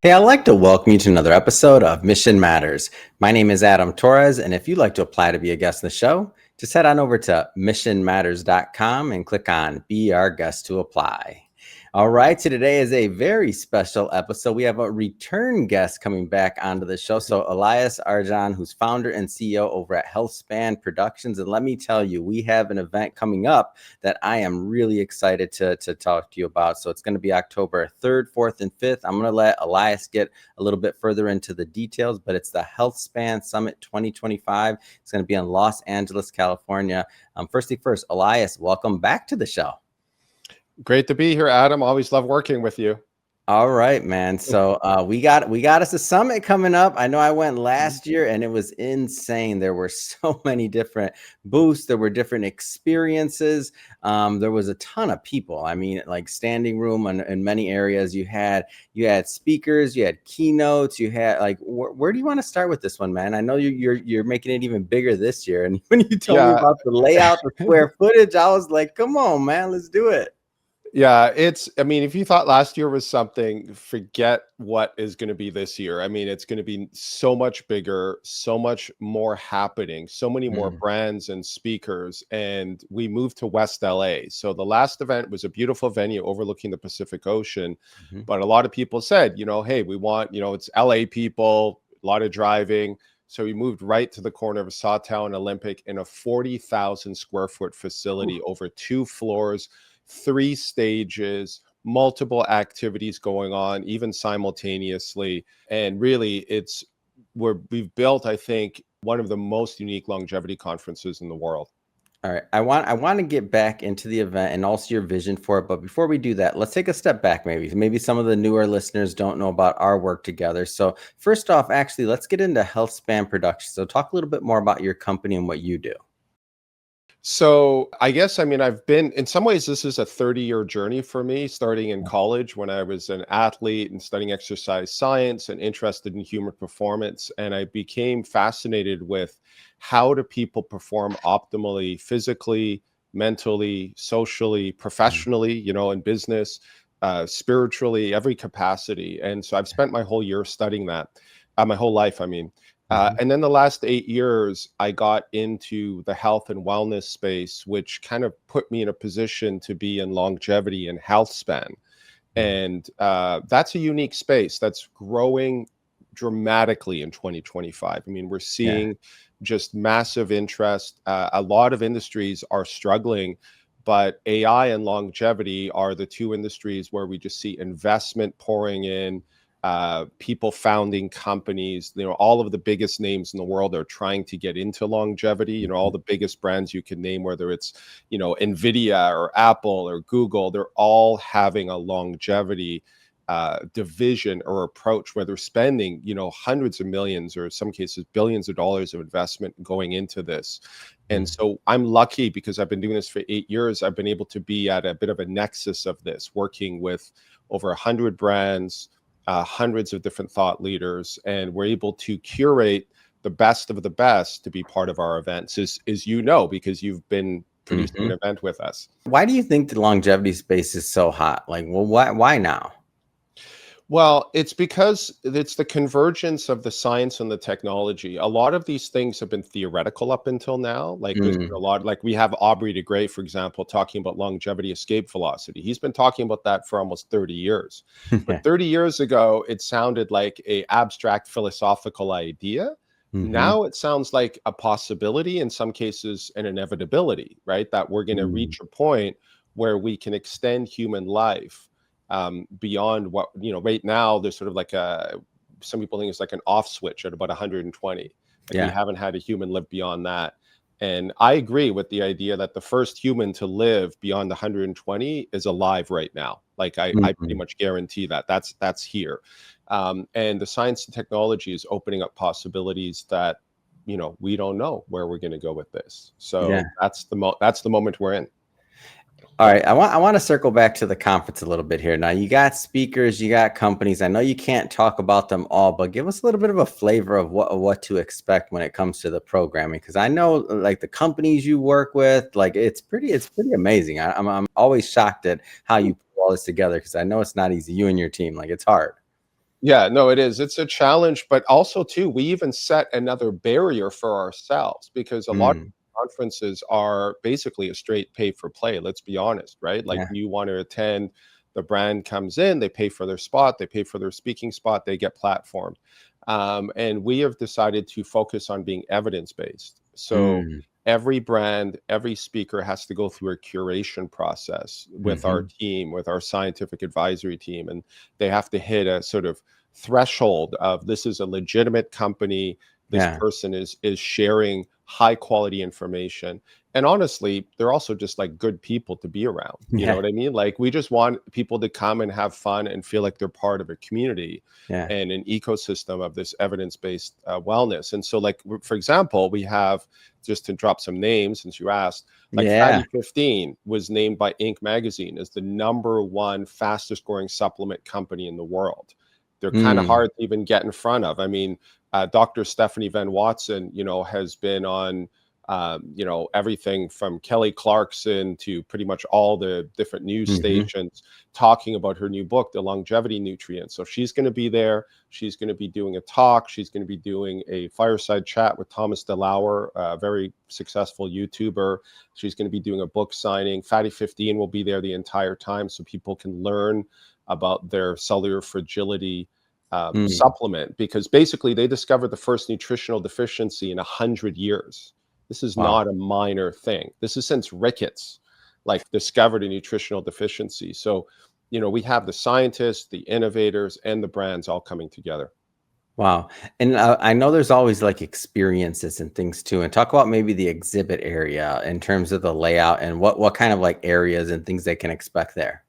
Hey, I'd like to welcome you to another episode of Mission Matters. My name is Adam Torres, and if you'd like to apply to be a guest in the show, just head on over to missionmatters.com and click on Be Our Guest to apply. All right, so today is a very special episode. We have a return guest coming back onto the show. So Elias Arjan, who's founder and CEO over at Healthspan Productions. And let me tell you, we have an event coming up that I am really excited to talk to you about. So it's going to be October 3rd, 4th, and 5th. I'm going to let Elias get a little bit further into the details, but it's the Healthspan Summit 2025. It's going to be in Los Angeles, California. First thing first, Elias, welcome back to the show. Great to be here, Adam. Always love working with you. All right, man. So we got us a summit coming up. I know I went last year and it was insane. There were so many different booths. There were different experiences. There was a ton of people. I mean, like standing room in many areas. You had speakers. You had keynotes. You had like where do you want to start with this one, man? I know you're making it even bigger this year. And when you told me about the layout, the square footage, I was like, come on, man, let's do it. Yeah, I mean, if you thought last year was something, forget what is going to be this year. I mean, it's going to be so much bigger, so much more happening, so many more brands and speakers. And we moved to West LA. So the last event was a beautiful venue overlooking the Pacific Ocean. But a lot of people said, hey, we want, it's LA people, a lot of driving. So we moved right to the corner of Sawtown Olympic in a 40,000 square foot facility over 2 floors. 3 stages, multiple activities going on, even simultaneously. And really, we've built, I think, one of the most unique longevity conferences in the world. All right. I want to get back into the event and also your vision for it. But before we do that, let's take a step back. Maybe some of the newer listeners don't know about our work together. So first off, actually, let's get into Healthspan Productions. So talk a little bit more about your company and what you do. So I've been, in some ways, this is a 30-year journey for me, starting in college when I was an athlete and studying exercise science and interested in human performance. And I became fascinated with how do people perform optimally, physically, mentally, socially, professionally, in business, spiritually, every capacity. And so I've spent my whole year studying that, my whole life, and then the last 8 years, I got into the health and wellness space, which kind of put me in a position to be in longevity and health span. And that's a unique space that's growing dramatically in 2025. I mean, we're seeing just massive interest. A lot of industries are struggling, but AI and longevity are the 2 industries where we just see investment pouring in. People founding companies, all of the biggest names in the world are trying to get into longevity. All the biggest brands you can name, whether it's, NVIDIA or Apple or Google, they're all having a longevity division or approach where they're spending, hundreds of millions or in some cases billions of dollars of investment going into this. And so I'm lucky because I've been doing this for 8 years. I've been able to be at a bit of a nexus of this, working with over 100 brands, hundreds of different thought leaders, and we're able to curate the best of the best to be part of our events, as because you've been producing an event with us. Why do you think the longevity space is so hot? Like, well, why now? Well, it's because it's the convergence of the science and the technology. A lot of these things have been theoretical up until now. Like there's been a lot, like we have Aubrey de Grey, for example, talking about longevity escape velocity. He's been talking about that for almost 30 years. But 30 years ago, it sounded like a abstract philosophical idea. Now it sounds like a possibility, in some cases an inevitability, right? That we're going to reach a point where we can extend human life beyond what, right now there's sort of like some people think it's like an off switch at about 120. Like we haven't had a human live beyond that. And I agree with the idea that the first human to live beyond 120 is alive right now. Like I pretty much guarantee that's here. And the science and technology is opening up possibilities that, we don't know where we're going to go with this. So that's the moment we're in. All right, I want to circle back to the conference a little bit here. Now, you got speakers, you got companies. I know you can't talk about them all, but give us a little bit of a flavor of what to expect when it comes to the programming, because I know like the companies you work with, like it's pretty amazing. I'm always shocked at how you put all this together, because I know it's not easy. You and your team, like it's hard. Yeah, no, it is. It's a challenge, but also too, we even set another barrier for ourselves because a lot of Mm, conferences are basically a straight pay for play. Let's be honest, right? Like yeah. you want to attend, the brand comes in, they pay for their spot, they pay for their speaking spot, they get platformed. And we have decided to focus on being evidence based. So Mm, every brand, every speaker has to go through a curation process with our hmm. team, with our scientific advisory team, and they have to hit a sort of threshold of this is a legitimate company, this Yeah. person is sharing high quality information, and honestly they're also just like good people to be around, you know Yeah. what I mean? Like we just want people to come and have fun and feel like they're part of a community Yeah. and an ecosystem of this evidence-based wellness. And so like for example, we have, just to drop some names since you asked, like Yeah. Fatty 15 was named by Inc. magazine as the #1 fastest growing supplement company in the world. They're kind of Mm, hard to even get in front of. I mean, Dr. Stephanie Van Watson, has been on, everything from Kelly Clarkson to pretty much all the different news hmm. stations talking about her new book, The Longevity Nutrient. So she's going to be there. She's going to be doing a talk. She's going to be doing a fireside chat with Thomas DeLauer, a very successful YouTuber. She's going to be doing a book signing. Fatty 15 will be there the entire time so people can learn about their cellular fragility Mm, supplement, because basically they discovered the first nutritional deficiency in 100 years. This is wow. not a minor thing. This is since Ricketts, like discovered a nutritional deficiency. So, we have the scientists, the innovators, and the brands all coming together. Wow. And I know there's always like experiences and things too. And talk about maybe the exhibit area in terms of the layout and what kind of like areas and things they can expect there.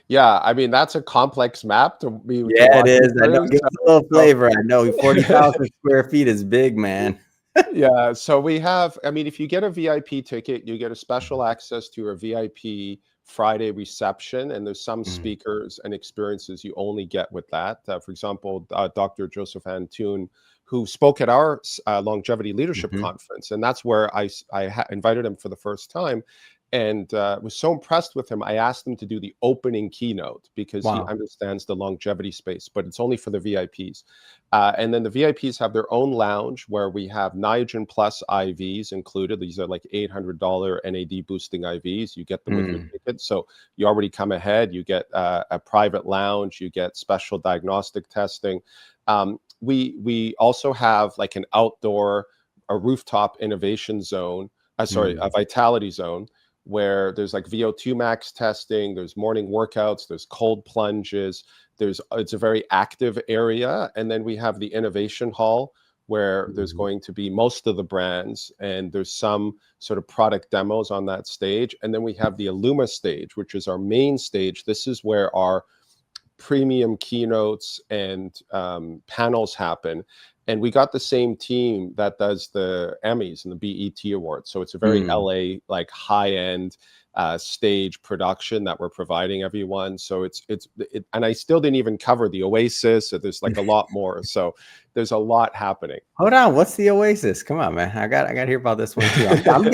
Yeah, I mean that's a complex map to Yeah, it walk you is. I know. through. Give So, us a little so flavor. I know 40,000 square feet is big, man. Yeah, so we have, I mean, if you get a VIP ticket, you get a special access to a VIP Friday reception, and there's some Mm, speakers and experiences you only get with that. For example, Dr. Joseph Antoon, who spoke at our longevity leadership mhm. conference, and that's where invited him for the first time, and was so impressed with him. I asked him to do the opening keynote because he Wow. understands the longevity space, but it's only for the VIPs. And then the VIPs have their own lounge where we have Niagen Plus IVs included. These are like $800 NAD boosting IVs. You get them with your Mm, ticket. So you already come ahead. You get a private lounge. You get special diagnostic testing. We also have like an outdoor, a rooftop innovation zone. A mm. vitality zone where there's like VO2 max testing. There's morning workouts. There's cold plunges. It's a very active area, and then we have the innovation hall where there's Mhm. going to be most of the brands, and there's some sort of product demos on that stage, and then we have the Illuma stage, which is our main stage. This is where our premium keynotes and panels happen. And we got the same team that does the Emmys and the BET Awards. So it's a very Mm. LA, like high end stage production that we're providing everyone. So and I still didn't even cover the Oasis. So there's like a lot more. So there's a lot happening. Hold on. What's the Oasis? Come on, man. I got to hear about this one too.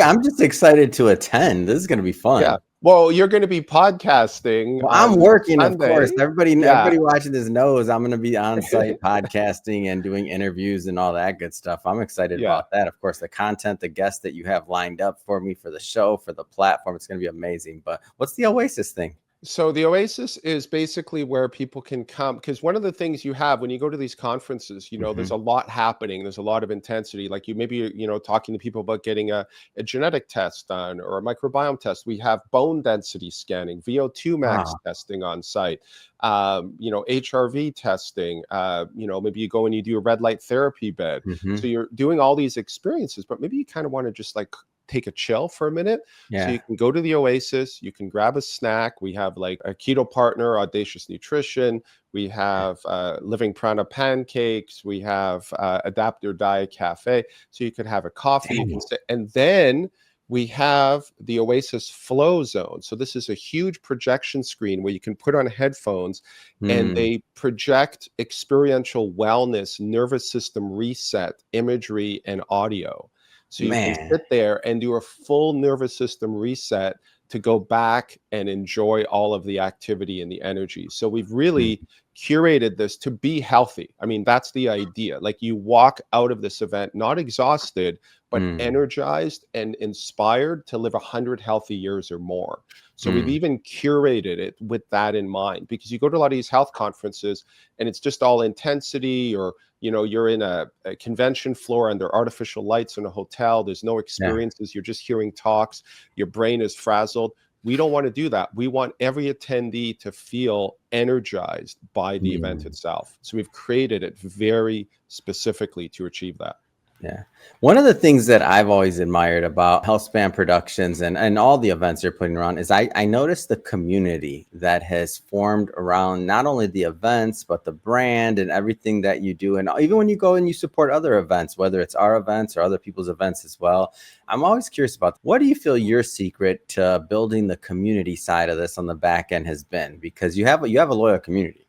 I'm just excited to attend. This is going to be Yeah. fun. Well, you're going to be podcasting Well, I'm on working, of course. Sunday. Yeah. Everybody watching this knows I'm going to be on site podcasting and doing interviews and all that good stuff. I'm excited Yeah. about that. Of course, the content, the guests that you have lined up for me for the show, for the platform, it's going to be amazing. But what's the Oasis thing? So the Oasis is basically where people can come, because one of the things you have when you go to these conferences, there's Hmm. a lot happening. There's a lot of intensity. Like talking to people about getting a genetic test done or a microbiome test. We have bone density scanning, VO2 max Ah, testing on site, HRV testing. Maybe you go and you do a red light therapy bed. So hmm. you're doing all these experiences, but maybe you kind of want to just like take a chill for a minute. So you Yeah. can go to the Oasis, you can grab a snack. We have like a keto partner, Audacious Nutrition. We have Living Prana pancakes. We have Adapt Your Diet Cafe. So you could have a coffee, you can Dang. sit, and then we have the Oasis Flow Zone. So this is a huge projection screen where you can put on headphones and Mm, they project experiential wellness, nervous system reset, imagery, and audio. So you can man. sit there and do a full nervous system reset to go back and enjoy all of the activity and the energy. So we've really curated this to be healthy. I mean, that's the idea. Like, you walk out of this event not exhausted, but Mm. energized and inspired to live 100 healthy years or more. So we've Mm. even curated it with that in mind, because you go to a lot of these health conferences and it's just all intensity, or you're in a convention floor under artificial lights in a hotel. There's no Yeah. experiences. You're just hearing talks. Your brain is frazzled. We don't want to do that. We want every attendee to feel energized by the event Mm. itself. So we've created it very specifically to achieve that. Yeah. One of the things that I've always admired about Healthspan Productions and all the events you're putting around is I noticed the community that has formed around not only the events, but the brand and everything that you do. And even when you go and you support other events, whether it's our events or other people's events as well, I'm always curious about, what do you feel your secret to building the community side of this on the back end has been? Because you have a loyal community.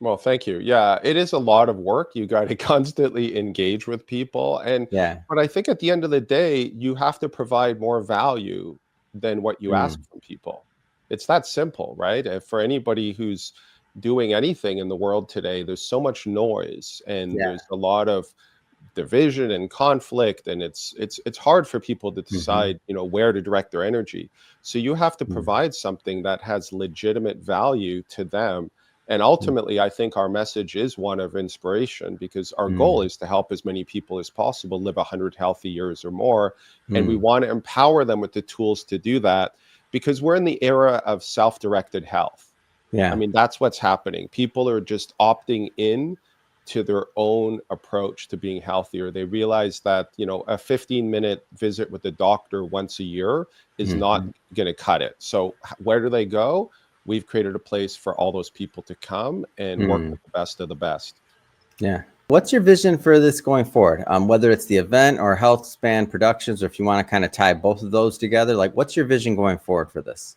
Well, thank you. Yeah, it is a lot of work. You got to constantly engage with people. Yeah. But I think at the end of the day, you have to provide more value than what you ask Mm. from people. It's that simple, right? For anybody who's doing anything in the world today, there's so much noise and Yeah. there's a lot of division and conflict, and it's hard for people to Hmm. decide, where to direct their energy. So you have to Mm. provide something that has legitimate value to them. And Mm. ultimately, I think our message is one of inspiration, because our goal Mm. is to help as many people as possible live 100 healthy years or more. And we Mm. want to empower them with the tools to do that, because we're in the era of self-directed health. I Yeah. mean, that's what's happening. People are just opting in to their own approach to being healthier. They realize that, a 15-minute visit with the doctor once a year is not Mhm. going to cut it. So where do they go? We've created a place for all those people to come and work Mm. with the best of the best. Yeah. What's your vision for this going forward? Whether it's the event or Healthspan Productions, or if you want to kind of tie both of those together, like, what's your vision going forward for this?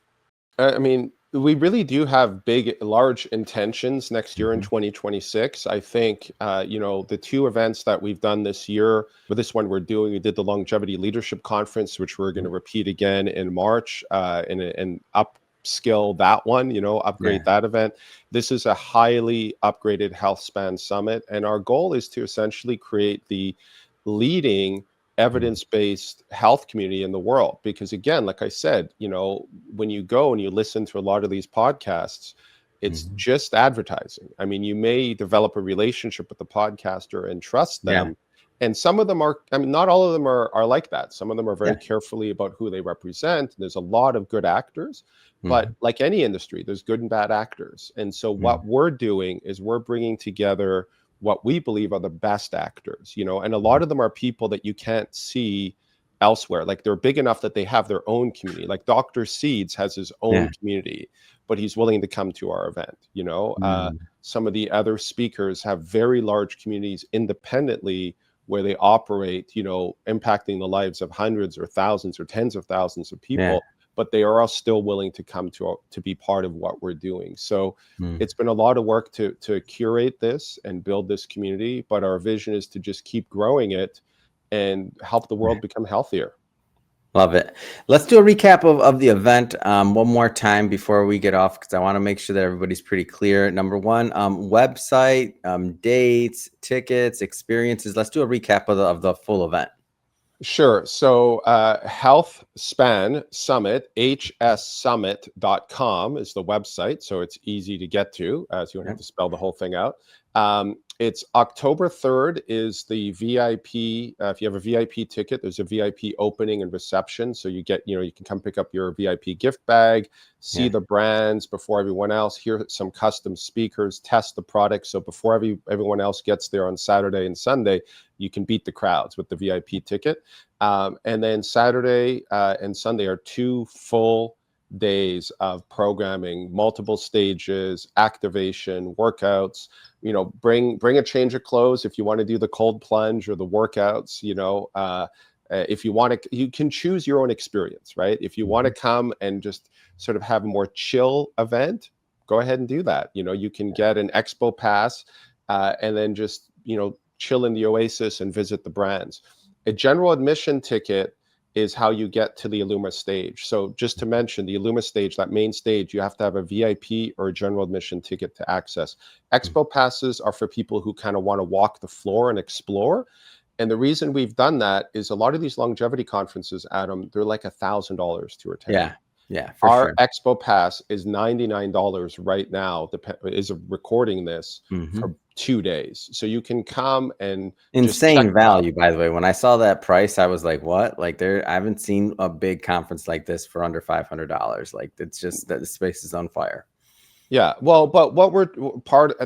I mean, we really do have large intentions next year in Mhm. 2026. I think, the two events that we've done this year, with this one we did the Longevity Leadership Conference, which we're going to repeat again in March, and upskill that one, Yeah. upgrade that event. This is a highly upgraded Healthspan Summit. And our goal is to essentially create the leading Mm. evidence-based health community in the world. Because again, like I said, when you go and you listen to a lot of these podcasts, it's Mhm. just advertising. I mean, you may develop a relationship with the podcaster and trust Yeah. them. And some of them are, I mean, not all of them are like that. Some of them are Yeah. very carefully about who they represent. There's a lot of good actors, but Mhm. like any industry, there's good and bad actors. And so Mm. what we're doing is we're bringing together what we believe are the best actors, and a lot of them are people that you can't see elsewhere. Like, they're big enough that they have their own community. Like, Dr. Seeds has his own Yeah. community, but he's willing to come to our event. Mm. Some of the other speakers have very large communities independently, where they operate, impacting the lives of hundreds or thousands or tens of thousands of Yeah. people, but they are all still willing to come to be part of what we're doing. So Mm. it's been a lot of work to curate this and build this community, but our vision is to just keep growing it and help the world become healthier. Love it. Let's do a recap of the event one more time before we get off, because I want to make sure that everybody's pretty clear. Number one, website, dates, tickets, experiences. Let's do a recap of the full event. Sure. So, Healthspan Summit, hssummit.com is the website. So it's easy to get to, so you don't have Yeah. to spell the whole thing out. It's October 3rd is the VIP. If you have a VIP ticket, there's a VIP opening and reception. So you get, you can come pick up your VIP gift bag, see Yeah. the brands before everyone else, hear some custom speakers, test the product. So before everyone else gets there on Saturday and Sunday, you can beat the crowds with the VIP ticket. And then Saturday and Sunday are 2 full days of programming, multiple stages, activation, workouts. Bring a change of clothes if you want to do the cold plunge or the workouts. If you want to, you can choose your own experience, right? If you want to Mhm. come and just sort of have a more chill event, go ahead and do that. You can get an expo pass, and then just chill in the oasis and visit the brands. A general admission ticket is how you get to the Illuma stage. So just to mention, the Illuma stage, that main stage, you have to have a VIP or a general admission ticket to access. Expo passes are for people who kind of want to walk the floor and explore. And the reason we've done that is a lot of these longevity conferences, Adam, they're like $1,000 to attend. Yeah. Yeah, for Our sure. Expo Pass is $99 right now, is recording this for 2 days. So you can come and just check Insane it out. value, by the way. When I saw that price, I was like, what? Like I haven't seen a big conference like this for under $500. Like it's just that the space is on fire. Yeah, well, but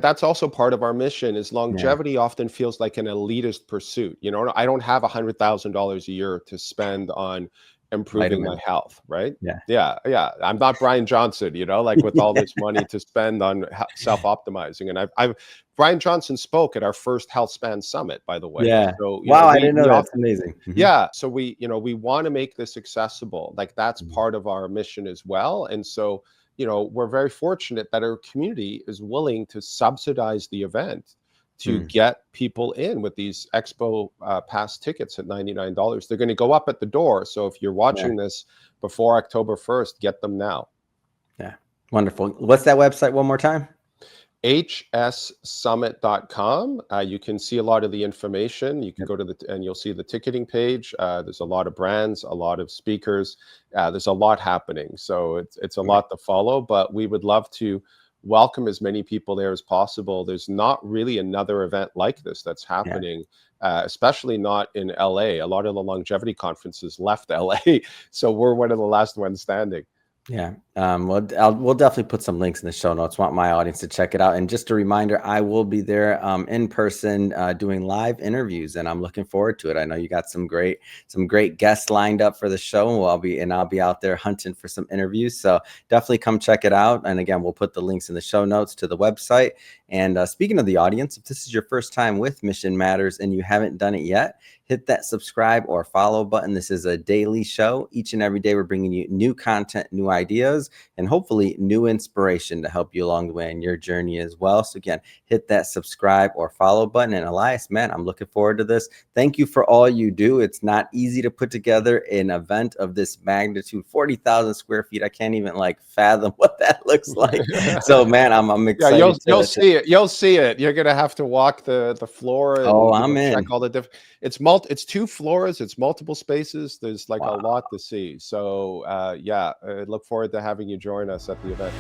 that's also part of our mission is longevity often feels like an elitist pursuit. You know, I don't have $100,000 a year to spend on improving my health, right? Yeah. I'm not Brian Johnson, you know, like with all this money to spend on self-optimizing. And I've Brian Johnson spoke at our first Healthspan Summit, by the way. Yeah. So Wow, I didn't know that. That's amazing. Yeah. So we want to make this accessible. Like that's part of our mission as well. And so, we're very fortunate that our community is willing to subsidize the event to get people in with these Expo Pass tickets at $99. They're going to go up at the door. So if you're watching this before October 1st, get them now. Yeah. Wonderful. What's that website one more time? hssummit.com. You can see a lot of the information. You can go to and you'll see the ticketing page. There's a lot of brands, a lot of speakers. There's a lot happening. So it's a lot to follow, but we would love to welcome as many people there as possible. There's not really another event like this that's happening, especially not in LA. A lot of the longevity conferences left LA. So we're one of the last ones standing. Yeah. We'll definitely put some links in the show notes. Want my audience to check it out. And just a reminder, I will be there in person doing live interviews, and I'm looking forward to it. I know you got some great guests lined up for the show, and I'll be out there hunting for some interviews. So definitely come check it out. And again, we'll put the links in the show notes to the website. And speaking of the audience, if this is your first time with Mission Matters and you haven't done it yet, hit that subscribe or follow button. This is a daily show. Each and every day, we're bringing you new content, new ideas, and hopefully new inspiration to help you along the way in your journey as well. So again, hit that subscribe or follow button. And Elias, man, I'm looking forward to this. Thank you for all you do. It's not easy to put together an event of this magnitude, 40,000 square feet. I can't even fathom what that looks like. So man, I'm excited. Yeah, you'll see it. You'll see it. You're gonna have to walk the floor. And, I'm in. Check all the different. It's 2 floors. It's multiple spaces. There's a lot to see. So I look forward to having you join us at the event.